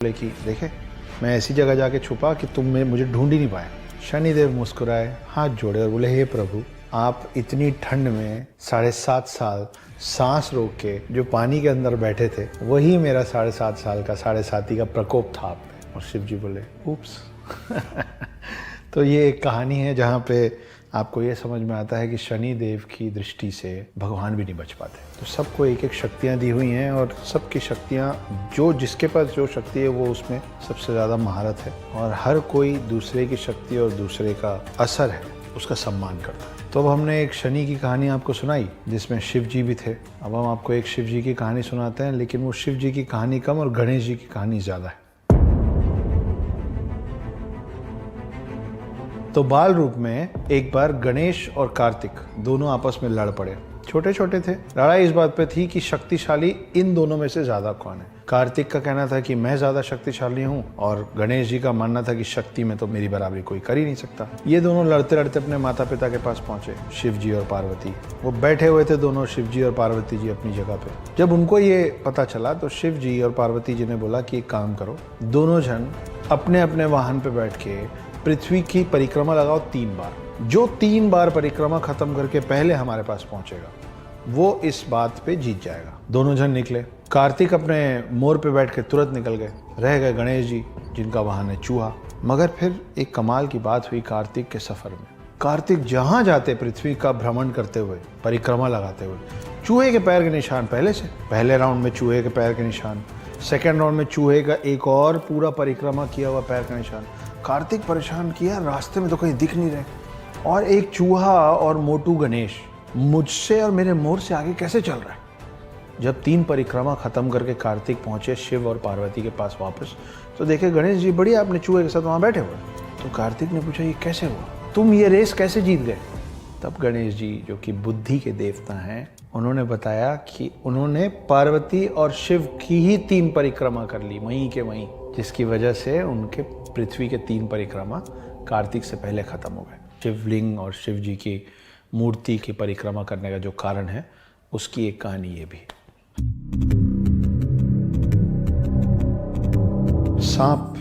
बोले कि देखे मैं ऐसी जगह जाके छुपा कि तुम मुझे ढूंढ ही नहीं पाए। शनिदेव मुस्कुराए, हाथ जोड़े और बोले, हे प्रभु, आप इतनी ठंड में 7.5 साल सांस रोक के जो पानी के अंदर बैठे थे, वही मेरा 7.5 साल का 7.5 का प्रकोप था आप पे। और शिव जी बोले, उप्स। तो ये एक कहानी है जहाँ पे आपको ये समझ में आता है कि शनि देव की दृष्टि से भगवान भी नहीं बच पाते। तो सबको एक एक शक्तियाँ दी हुई हैं और सबकी शक्तियाँ, जो जिसके पास जो शक्ति है वो उसमें सबसे ज़्यादा महारत है, और हर कोई दूसरे की शक्ति और दूसरे का असर है उसका सम्मान करता है। तो अब हमने एक शनि की कहानी आपको सुनाई जिसमें शिव जी भी थे। अब हम आपको एक शिव जी की कहानी सुनाते हैं, लेकिन वो शिव जी की कहानी कम और गणेश जी की कहानी ज़्यादा है। तो बाल रूप में एक बार गणेश और कार्तिक दोनों आपस में लड़ पड़े। छोटे छोटे थे। लड़ाई इस बात पे थी कि शक्तिशाली इन दोनों में से ज्यादा कौन है। कार्तिक का कहना था कि मैं ज्यादा शक्तिशाली हूँ, और गणेश जी का मानना था कि शक्ति में तो मेरी बराबरी कोई कर ही नहीं सकता। ये दोनों लड़ते लड़ते अपने माता पिता के पास पहुंचे, शिव जी और पार्वती। वो बैठे हुए थे दोनों, शिव जी और पार्वती जी अपनी जगह पे। जब उनको ये पता चला तो शिव जी और पार्वती जी ने बोला कि एक काम करो, दोनों जन अपने अपने वाहन पे बैठ के पृथ्वी की परिक्रमा लगाओ 3 बार। जो 3 बार परिक्रमा खत्म करके पहले हमारे पास पहुंचेगा वो इस बात पे जीत जाएगा। दोनों जन निकले। कार्तिक अपने मोर पे बैठ के तुरंत निकल गए। रह गए गणेश जी, जिनका वाहन है चूहा। मगर फिर एक कमाल की बात हुई कार्तिक के सफर में। कार्तिक जहां जाते पृथ्वी का भ्रमण करते हुए, परिक्रमा लगाते हुए, चूहे के पैर के निशान पहले से। पहले राउंड में चूहे के पैर के निशान, सेकेंड राउंड में चूहे का एक और पूरा परिक्रमा किया हुआ पैर का निशान। कार्तिक परेशान किया, रास्ते में तो कहीं दिख नहीं रहे, और एक चूहा और मोटू गणेश मुझसे और मेरे मोर से आगे कैसे चल रहा है। जब 3 परिक्रमा खत्म करके कार्तिक पहुंचे शिव और पार्वती के पास वापस, तो देखे गणेश जी बढ़िया अपने चूहे के साथ वहां बैठे हुए। तो कार्तिक ने पूछा, ये कैसे हुआ, तुम ये रेस कैसे जीत गए। तब गणेश जी, जो कि बुद्धि के देवता हैं, उन्होंने बताया कि उन्होंने पार्वती और शिव की ही 3 परिक्रमा कर ली वहीं के वहीं, जिसकी वजह से उनके पृथ्वी के 3 परिक्रमा कार्तिक से पहले खत्म हो गए। शिवलिंग और शिव जी की मूर्ति की परिक्रमा करने का जो कारण है, उसकी एक कहानी ये भी। सांप,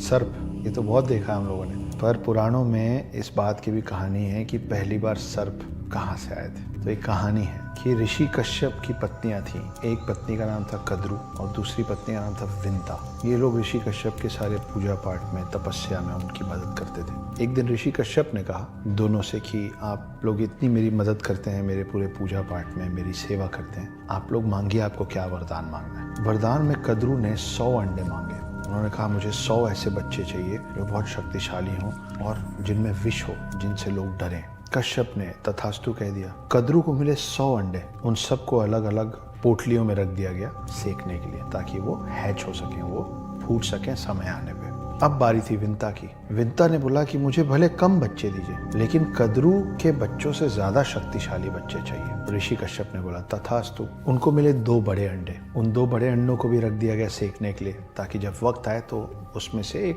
सर्प, ये तो बहुत देखा है हम लोगों ने, पर पुराणों में इस बात की भी कहानी है कि पहली बार सर्प कहाँ से आए थे। तो एक कहानी है कि ऋषि कश्यप की पत्नियां थीं। एक पत्नी का नाम था कद्रू और दूसरी पत्नी का नाम था विंता। ये लोग ऋषि कश्यप के सारे पूजा पाठ में, तपस्या में उनकी मदद करते थे। एक दिन ऋषि कश्यप ने कहा दोनों से कि आप लोग इतनी मेरी मदद करते हैं, मेरे पूरे पूजा पाठ में मेरी सेवा करते हैं, आप लोग मांगिए आपको क्या वरदान मांगना है। वरदान में कद्रू ने 100 अंडे मांगे। उन्होंने कहा मुझे 100 ऐसे बच्चे चाहिए जो बहुत शक्तिशाली हों और जिनमें विष हो, जिनसे लोग डरें। कश्यप ने तथास्तु कह दिया। कद्रू को मिले 100 अंडे। उन सबको अलग अलग पोटलियों में रख दिया गया सेकने के लिए, ताकि वो हैच हो सकें, वो फूट सकें समय आने पे। अब बारी थी विंता की। विंता ने बोला कि मुझे भले कम बच्चे दीजिए, लेकिन कद्रू के बच्चों से ज्यादा शक्तिशाली बच्चे चाहिए। ऋषि कश्यप ने बोला तथास्तु। उनको मिले 2 बड़े अंडे। उन 2 बड़े अंडों को भी रख दिया गया सेकने के लिए, ताकि जब वक्त आए तो उसमें से एक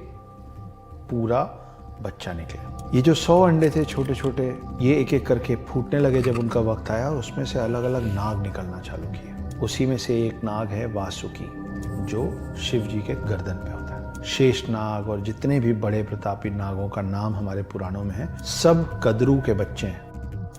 पूरा बच्चा निकले। ये जो 100 अंडे थे छोटे छोटे, ये एक एक करके फूटने लगे जब उनका वक्त आया, और उसमें से अलग अलग नाग निकलना चालू किए। उसी में से एक नाग है वासुकी, जो शिव जी के गर्दन पे होता है। शेष नाग और जितने भी बड़े प्रतापी नागों का नाम हमारे पुराणों में है, सब कद्रू के बच्चे हैं।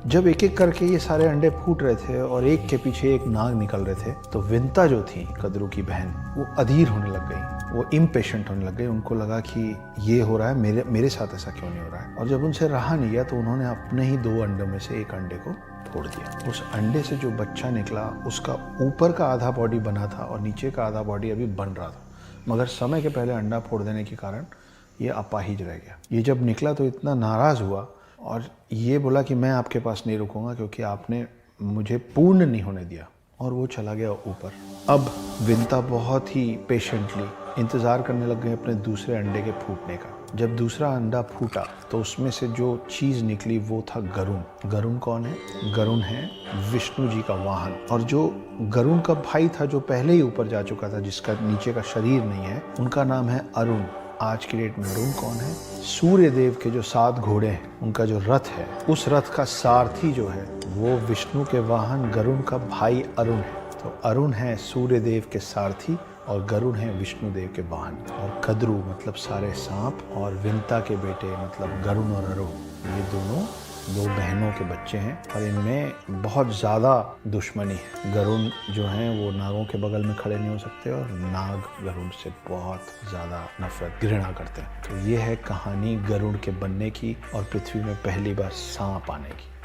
जब एक एक करके ये सारे अंडे फूट रहे थे और एक के पीछे एक नाग निकल रहे थे, तो विंता जो थी कद्रू की बहन, वो अधीर होने लग गई, वो इम्पेशेंट होने लग गई। उनको लगा कि ये हो रहा है, मेरे साथ ऐसा क्यों नहीं हो रहा है। और जब उनसे रहा नहीं गया तो उन्होंने अपने ही 2 अंडों में से एक अंडे को फोड़ दिया। उस अंडे से जो बच्चा निकला, उसका ऊपर का आधा बॉडी बना था और नीचे का आधा बॉडी अभी बन रहा था, मगर समय के पहले अंडा फोड़ देने के कारण ये अपाहिज रह गया। ये जब निकला तो इतना नाराज हुआ और ये बोला कि मैं आपके पास नहीं रुकूंगा, क्योंकि आपने मुझे पूर्ण नहीं होने दिया, और वो चला गया ऊपर। अब विंता बहुत ही पेशेंटली इंतज़ार करने लग गए अपने दूसरे अंडे के फूटने का। जब दूसरा अंडा फूटा तो उसमें से जो चीज़ निकली वो था गरुण। गरुण कौन है? गरुण है विष्णु जी का वाहन। और जो गरुण का भाई था, जो पहले ही ऊपर जा चुका था, जिसका नीचे का शरीर नहीं है, उनका नाम है अरुण। आज की डेट में अरुण कौन है? सूर्य देव के जो 7 घोड़े हैं, उनका जो रथ है, उस रथ का सारथी जो है वो विष्णु के वाहन गरुण का भाई अरुण है। तो अरुण है सूर्य देव के सारथी और गरुड़ हैं विष्णुदेव के वाहन। और कद्रु मतलब सारे सांप, और विंता के बेटे मतलब गरुण और अरुण, ये दोनों दो बहनों के बच्चे हैं और इनमें बहुत ज़्यादा दुश्मनी है। गरुण जो हैं वो नागों के बगल में खड़े नहीं हो सकते और नाग गरुड़ से बहुत ज़्यादा नफरत घृणा करते हैं। तो ये है कहानी गरुड़ के बनने की और पृथ्वी में पहली बार सांप आने की।